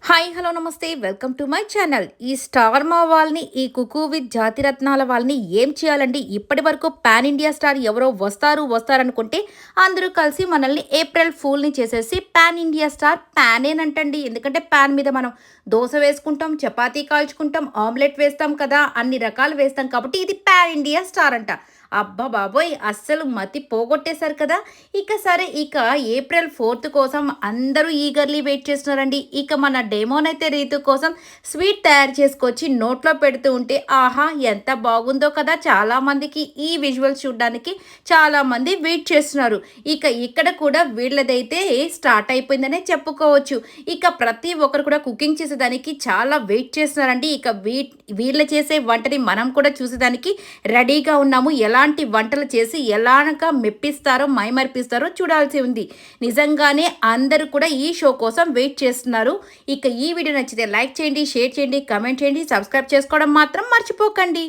Hi hello నమస్తే welcome to my channel. ఈ star మా వాళ్ళని ఈ కుకు విత్ జాతిరత్నాల వాళ్ళని ఏం చేయాలండి? ఇప్పటి వరకు పాన్ ఇండియా స్టార్ ఎవరో వస్తారనుకుంటే అందరూ కలిసి మనల్ని ఏప్రిల్ ఫూల్ని చేసేసి పాన్ ఇండియా స్టార్ పానేనంటండి. ఎందుకంటే పాన్ మీద మనం దోశ వేసుకుంటాం, చపాతీ కాల్చుకుంటాం, ఆమ్లెట్ వేస్తాం కదా, అన్ని రకాలు వేస్తాం కాబట్టి ఇది పాన్ ఇండియా స్టార్ అంట. అబ్బా బాబోయ్! అస్సలు మతి పోగొట్టేశారు కదా! ఇక ఏప్రిల్ 4థ్ కోసం అందరూ ఈగర్‌లీ వెయిట్ చేస్తున్నారండి. ఇక మన డెమోనైతే రీతు కోసం స్వీట్ తయారు చేసుకొచ్చి నోట్లో పెడుతూ ఉంటే ఆహా! ఎంత బాగుందో కదా! చాలామందికి ఈ విజువల్స్ చూడ్డానికి చాలామంది వెయిట్ చేస్తున్నారు. ఇక్కడ కూడా వీళ్ళదైతే స్టార్ట్ అయిపోయిందనే చెప్పుకోవచ్చు. ఇక ప్రతి ఒక్కరు కూడా కుకింగ్ చేసేదానికి చాలా వెయిట్ చేస్తున్నారండి. వీళ్ళు చేసే వంటని మనం కూడా చూసేదానికి రెడీగా ఉన్నాము. ఎలాంటి వంటలు చేసి ఎలాగ మెప్పిస్తారో, మైమరిపిస్తారో చూడాల్సి ఉంది. నిజంగానే అందరూ కూడా ఈ షో కోసం వెయిట్ చేస్తున్నారు. ఈ వీడియో నచ్చితే లైక్ చేయండి, షేర్ చేయండి, కామెంట్ చేయండి, సబ్స్క్రైబ్ చేసుకోవడం మాత్రం మర్చిపోకండి.